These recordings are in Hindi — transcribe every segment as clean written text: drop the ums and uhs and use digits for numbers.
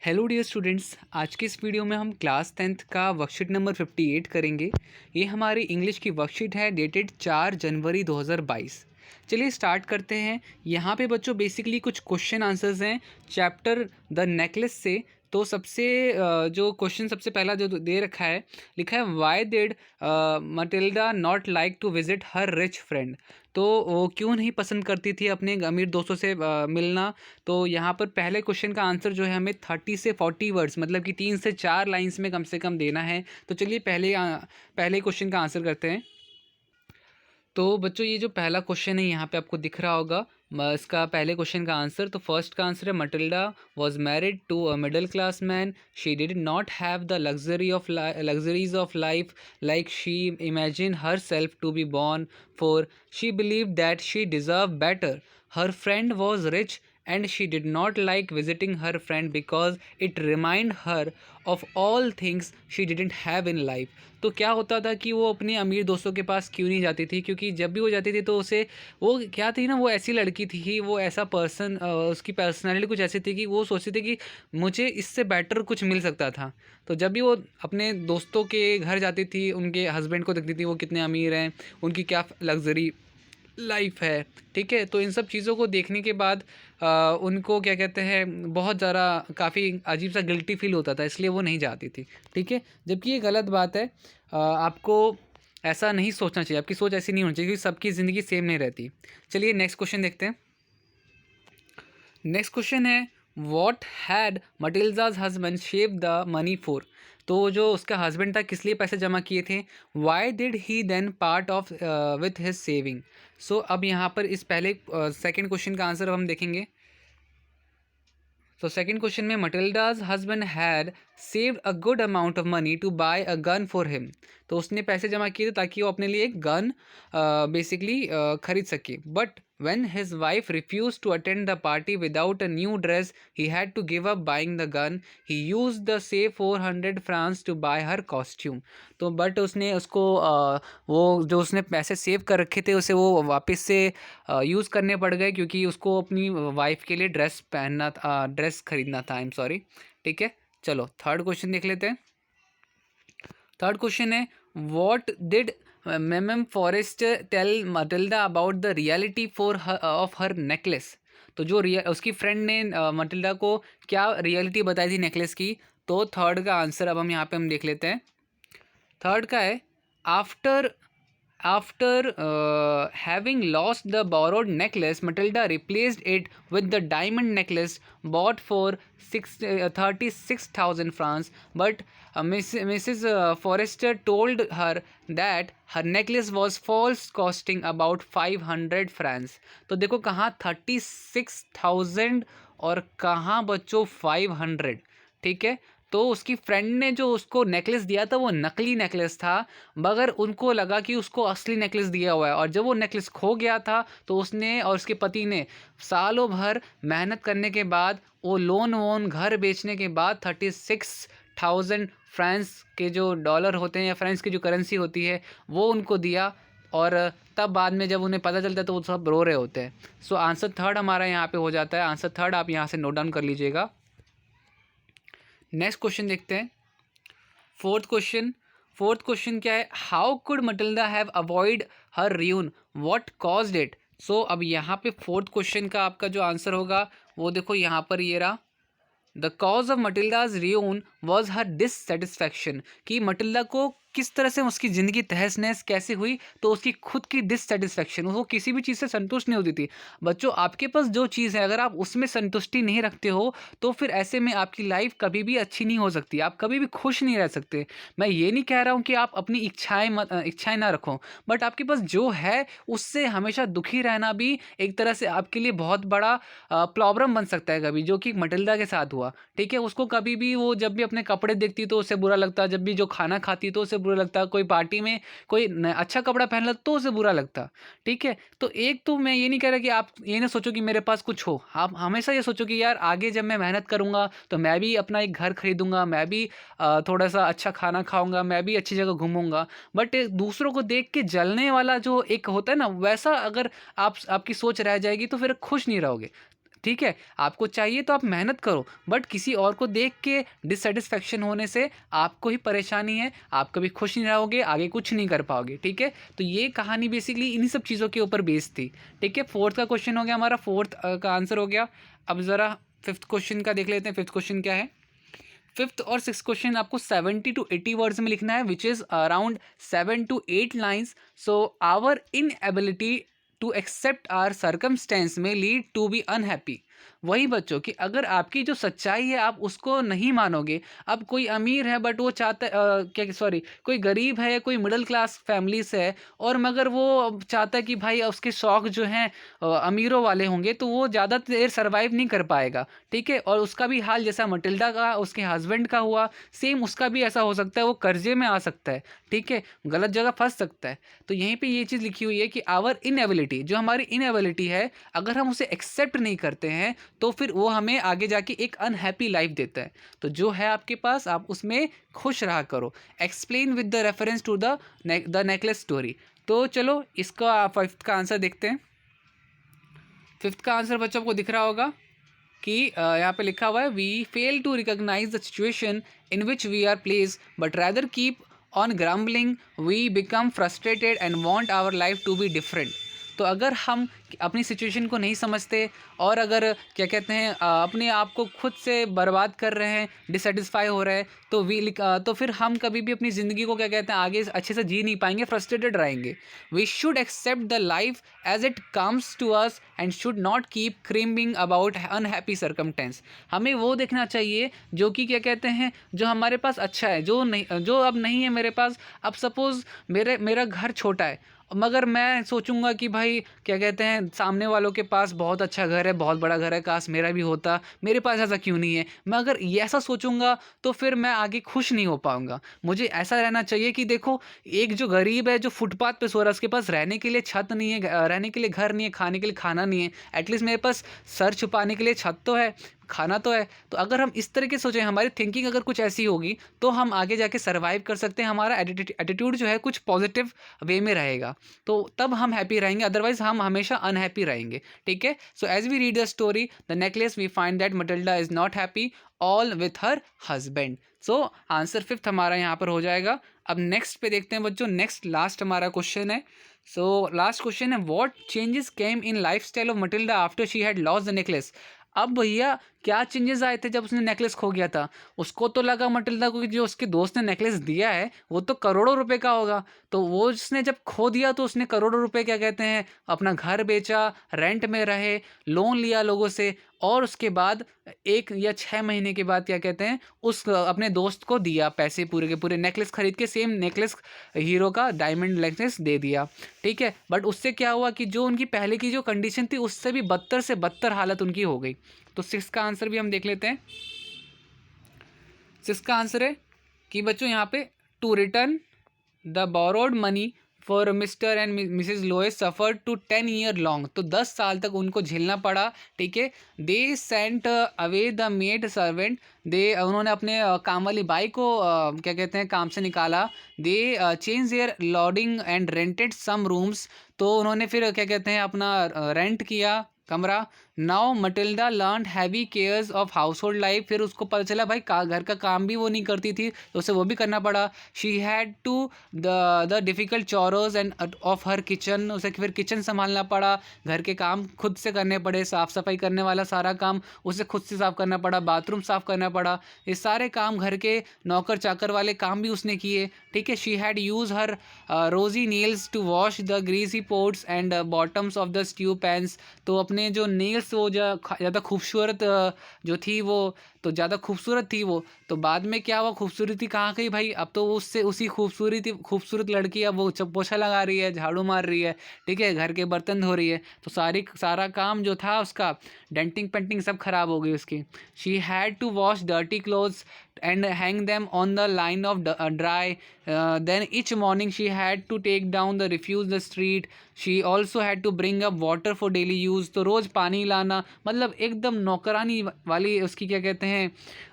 हेलो डियर स्टूडेंट्स, आज के इस वीडियो में हम क्लास 10th का वर्कशीट नंबर 58 करेंगे। ये हमारी इंग्लिश की वर्कशीट है डेटेड 4 जनवरी 2022। चलिए स्टार्ट करते हैं। यहाँ पे बच्चों बेसिकली कुछ क्वेश्चन आंसर्स हैं चैप्टर द नेकलेस से। तो सबसे जो क्वेश्चन सबसे पहला जो दे रखा है, लिखा है why did Matilda not like to visit her rich friend. तो वो क्यों नहीं पसंद करती थी अपने अमीर दोस्तों से मिलना। तो यहाँ पर पहले क्वेश्चन का आंसर जो है हमें 30 से 40 वर्ड्स मतलब कि 3 से 4 लाइंस में कम से कम देना है। तो चलिए पहले क्वेश्चन का आंसर करते हैं। तो बच्चों ये जो पहला क्वेश्चन है यहाँ पे आपको दिख रहा होगा, इसका पहले क्वेश्चन का आंसर। तो फर्स्ट का आंसर है Matilda was married to a middle class man. She did not have the luxuries of life like she imagine herself to be born for. She believe that she deserve better. Her friend was rich and she did not like visiting her friend because it remind her of all things she didn't have in life। तो क्या होता था कि वो अपने अमीर दोस्तों के पास क्यों नहीं जाती थी, क्योंकि जब भी वो जाती थी तो उसे वो क्या थी ना, वो ऐसी लड़की थी, वो ऐसा पर्सन, उसकी पर्सनालिटी कुछ ऐसी थी कि वो सोचती थी कि मुझे इससे बेटर कुछ मिल सकता था। तो जब भी वो अपने दोस्तों के घर जाती थी, उनके हस्बैंड को देखती थी वो कितने अमीर हैं, उनकी क्या लग्जरी लाइफ है, ठीक है। तो इन सब चीज़ों को देखने के बाद उनको क्या कहते हैं, बहुत ज़्यादा काफ़ी अजीब सा गिल्टी फील होता था, इसलिए वो नहीं जाती थी, ठीक है। जबकि ये गलत बात है। आपको ऐसा नहीं सोचना चाहिए, आपकी सोच ऐसी नहीं होनी चाहिए, क्योंकि सबकी ज़िंदगी सेम नहीं रहती। चलिए नेक्स्ट क्वेश्चन देखते हैं। नेक्स्ट क्वेश्चन है what had Matilda's husband saved the money for. तो जो उसका हस्बैंड था किस लिए पैसे जमा किए थे। Why did he then part of with his saving. So अब यहाँ पर इस पहले सेकंड क्वेश्चन का आंसर हम देखेंगे। तो सेकंड क्वेश्चन में Matilda's husband had saved a good amount of money to buy a gun for him. तो उसने पैसे जमा किए थे ताकि वो अपने लिए एक गन बेसिकली खरीद सके। But when his wife refused to attend the party without a new dress, he had to give up buying the gun. He used the save 400 francs to buy her costume। तो बट उसने उसको वो जो उसने पैसे सेव कर रखे थे उसे वो वापस से यूज़ करने पड़ गए, क्योंकि उसको अपनी वाइफ के लिए ड्रेस खरीदना था। आई एम सॉरी, ठीक है। चलो थर्ड क्वेश्चन देख लेते हैं। थर्ड क्वेश्चन है what did Mme Forestier tell Matilda about the reality of her necklace. तो जो उसकी फ्रेंड ने मटिल्डा को क्या रियलिटी बताई थी नेकलेस की। तो थर्ड का आंसर अब हम यहाँ पे हम देख लेते हैं। थर्ड का है after having lost the borrowed necklace, Matilda replaced it with the diamond necklace bought for 36,000 francs. But Mrs. Forrester told her that her necklace was false, costing about 500 francs। तो देखो कहाँ 36,000 और कहाँ बच्चों 500, ठीक है। तो उसकी फ्रेंड ने जो उसको नेकलेस दिया था वो नकली नेकलेस था, मगर उनको लगा कि उसको असली नेकलेस दिया हुआ है। और जब वो नेकलेस खो गया था तो उसने और उसके पति ने सालों भर मेहनत करने के बाद, वो लोन वोन घर बेचने के बाद 36,000 फ्रांस के जो डॉलर होते हैं या फ्रांस की जो करेंसी होती है वो उनको दिया। और तब बाद में जब उन्हें पता चलता है तो वो सब रो रहे होते हैं। सो आंसर थर्ड हमारा यहाँ पे हो जाता है। आंसर थर्ड आप यहाँ से नोट डाउन कर लीजिएगा। नेक्स्ट क्वेश्चन देखते हैं। फोर्थ क्वेश्चन क्या है, how could Matilda have avoid her ruin, what caused it. So अब यहाँ पे फोर्थ क्वेश्चन का आपका जो आंसर होगा वो देखो यहाँ पर ये रहा। The cause of Matilda's ruin was her dissatisfaction. कि मटिल्डा को किस तरह से उसकी ज़िंदगी तहस नहस कैसे हुई, तो उसकी खुद की डिससेटिस्फैक्शन, वो किसी भी चीज़ से संतुष्ट नहीं होती थी। बच्चों आपके पास जो चीज़ है अगर आप उसमें संतुष्टि नहीं रखते हो तो फिर ऐसे में आपकी लाइफ कभी भी अच्छी नहीं हो सकती, आप कभी भी खुश नहीं रह सकते। मैं ये नहीं कह रहा हूँ कि आप अपनी इच्छाएं ना रखो, बट आपके पास जो है उससे हमेशा दुखी रहना भी एक तरह से आपके लिए बहुत बड़ा प्रॉब्लम बन सकता है कभी, जो कि मटिल्डा के साथ हुआ, ठीक है। उसको कभी भी वो जब भी अपने कपड़े देखती तो उसे बुरा लगता, जब भी जो खाना खाती तो उसे बुरा लगता, कोई पार्टी में कोई अच्छा कपड़ा पहन लो तो उसे बुरा लगता, ठीक है। तो एक तो मैं ये नहीं कह रहा कि आप ये ना सोचो कि मेरे पास कुछ हो, आप हमेशा ये सोचो कि यार आगे जब मैं मेहनत करूंगा तो मैं भी अपना एक घर खरीदूंगा, मैं भी थोड़ा सा अच्छा खाना खाऊंगा, मैं भी अच्छी जगह घूमूंगा। बट दूसरों को देख के जलने वाला जो एक होता है ना, वैसा अगर आपकी सोच रह जाएगी तो फिर खुश नहीं रहोगे। ठीक है, आपको चाहिए तो आप मेहनत करो, बट किसी और को देख के डिससेटिस्फैक्शन होने से आपको ही परेशानी है, आप कभी खुश नहीं रहोगे, आगे कुछ नहीं कर पाओगे। ठीक है, तो ये कहानी बेसिकली इन्हीं सब चीज़ों के ऊपर बेस्ड थी। ठीक है, फोर्थ का क्वेश्चन हो गया हमारा, फोर्थ का आंसर हो गया। अब ज़रा फिफ्थ क्वेश्चन का देख लेते हैं। फिफ्थ क्वेश्चन क्या है? फिफ्थ और सिक्स क्वेश्चन आपको 70 to 80 वर्ड्स में लिखना है, which is around 7 to 8 lines. So our inability to accept our circumstances may lead to be unhappy. वही बच्चों कि अगर आपकी जो सच्चाई है आप उसको नहीं मानोगे। अब कोई अमीर है बट वो चाहता क्या सॉरी कोई गरीब है, कोई मिडिल क्लास फैमिली से है, और मगर वो चाहता है कि भाई उसके शौक जो हैं अमीरों वाले होंगे, तो वो ज़्यादा देर सर्वाइव नहीं कर पाएगा। ठीक है, और उसका भी हाल जैसा मटिल्डा का उसके हस्बैंड का हुआ, सेम उसका भी ऐसा हो सकता है, वो कर्जे में आ सकता है। ठीक है, गलत जगह फंस सकता है। तो यहीं पे ये चीज़ लिखी हुई है कि आवर इनएबिलिटी, जो हमारी इनएबिलिटी है, अगर हम उसे एक्सेप्ट नहीं करते हैं तो फिर वो हमें आगे जाके एक अनहैप्पी लाइफ देता है। तो जो है आपके पास आप उसमें खुश रहा करो। Explain with the reference to the necklace story. तो चलो इसका फिफ्थ का आंसर देखते हैं। फिफ्थ का आंसर बच्चों को दिख रहा होगा कि यहाँ पे लिखा हुआ है, we fail to recognize the situation in which we are place but rather keep on grumbling, we become frustrated and want our life to be different. तो अगर हम अपनी सिचुएशन को नहीं समझते और अगर क्या कहते हैं अपने आप को खुद से बर्बाद कर रहे हैं, डिससेटिस्फाई हो रहे हैं, तो फिर हम कभी भी अपनी ज़िंदगी को क्या कहते हैं आगे अच्छे से जी नहीं पाएंगे, फ्रस्ट्रेटेड रहेंगे। We should accept the life as it comes to us and should not keep cribbing about unhappy circumstance. हमें वो देखना चाहिए जो कि क्या कहते हैं जो हमारे पास अच्छा है, जो नहीं, जो अब नहीं है मेरे पास। अब सपोज़ मेरा घर छोटा है, मगर मैं सोचूंगा कि भाई क्या कहते हैं सामने वालों के पास बहुत अच्छा घर है, बहुत बड़ा घर है, काश मेरा भी होता, मेरे पास ऐसा क्यों नहीं है। मैं अगर ये ऐसा सोचूंगा तो फिर मैं आगे खुश नहीं हो पाऊंगा। मुझे ऐसा रहना चाहिए कि देखो, एक जो गरीब है जो फुटपाथ पे सो रहा है, उसके पास रहने के लिए छत नहीं है, रहने के लिए घर नहीं है, खाने के लिए खाना नहीं है, एटलीस्ट मेरे पास सर छुपाने के लिए छत तो है, खाना तो है। तो अगर हम इस तरीके से सोचें, हमारी थिंकिंग अगर कुछ ऐसी होगी, तो हम आगे जाके सर्वाइव कर सकते हैं। हमारा एटीट्यूड जो है कुछ पॉजिटिव वे में रहेगा, तो तब हम हैप्पी रहेंगे, अदरवाइज हम हमेशा अनहैप्पी रहेंगे। ठीक है, so as we read the story the necklace we find that Matilda is not happy all with her husband. So answer fifth हमारा यहाँ पर हो जाएगा। अब नेक्स्ट पे देखते हैं बच्चों, नेक्स्ट लास्ट हमारा क्वेश्चन है। सो लास्ट क्वेश्चन है, what changes came in life style of Matilda after she had lost the necklace. अब भैया क्या चेंजेस आए थे जब उसने नेकलेस खो गया था? उसको तो लगा मटिल्डा को कि जो उसके दोस्त ने नेकलेस दिया है वो तो करोड़ों रुपए का होगा, तो वो उसने जब खो दिया तो उसने करोड़ों रुपए क्या कहते हैं अपना घर बेचा, रेंट में रहे, लोन लिया लोगों से, और उसके बाद 1 या 6 महीने के बाद क्या कहते हैं उस अपने दोस्त को दिया पैसे, पूरे के पूरे नेकलेस खरीद के, सेम नेकलेस हीरो का डायमंड नेकलेस दे दिया। ठीक है, बट उससे क्या हुआ कि जो उनकी पहले की जो कंडीशन थी उससे भी बदतर से बदतर हालत उनकी हो गई। तो सिक्स का आंसर भी हम देख लेते हैं। सिक्स का आंसर है कि बच्चों यहाँ पे to return the borrowed money for Mr and Mrs Loisel suffer to 10 year long. तो 10 साल तक उनको झेलना पड़ा। ठीक है, they sent away the maid servant, उन्होंने अपने काम वाली बाई को क्या कहते हैं काम से निकाला। They change their lodging and rented some rooms, तो उन्होंने फिर क्या कहते हैं अपना रेंट किया कमरा। Now Matilda learn heavy cares of house hold life, फिर उसको पता चला भाई घर का काम भी वो नहीं करती थी तो उसे वो भी करना पड़ा। She had to the difficult chores and of her kitchen, उसे फिर किचन संभालना पड़ा, घर के काम खुद से करने पड़े, साफ़ सफाई करने वाला सारा काम उसे खुद से साफ़ करना पड़ा, बाथरूम साफ़ करना पड़ा, ये सारे काम घर के नौकर चाकर वाले काम भी उसने किए। ठीक है, she had use her rosy nails to wash the greasy pots and bottoms of the stew pans, तो अपने जो नेल्स वो ज़्यादा खूबसूरत जो थी वो तो ज़्यादा खूबसूरत थी वो, तो बाद में क्या हुआ, खूबसूरती कहाँ गई भाई, अब तो उससे उसी खूबसूरत लड़की अब वो पोछा लगा रही है, झाड़ू मार रही है, ठीक है, घर के बर्तन धो रही है, तो सारा काम जो था उसका डेंटिंग पेंटिंग सब खराब हो गई उसकी। She had to wash dirty clothes and hang them on the line of dry. Then each morning she had to take down the refuse the street. She also had to bring up water for daily use, तो रोज़ पानी लाना, मतलब एकदम नौकरानी वाली उसकी क्या कहते हैं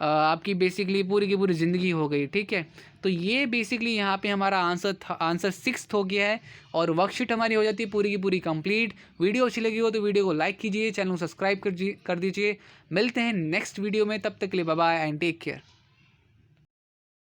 आपकी बेसिकली पूरी की पूरी ज़िंदगी हो गई। ठीक है, तो ये बेसिकली यहाँ पे हमारा आंसर था, आंसर 6 हो गया है और वर्कशीट हमारी हो जाती है पूरी की पूरी कंप्लीट। वीडियो अच्छी लगी हो तो वीडियो को लाइक कीजिए, चैनल को सब्सक्राइब कर दीजिए। मिलते हैं नेक्स्ट वीडियो में, तब तक के लिए bye bye and take care.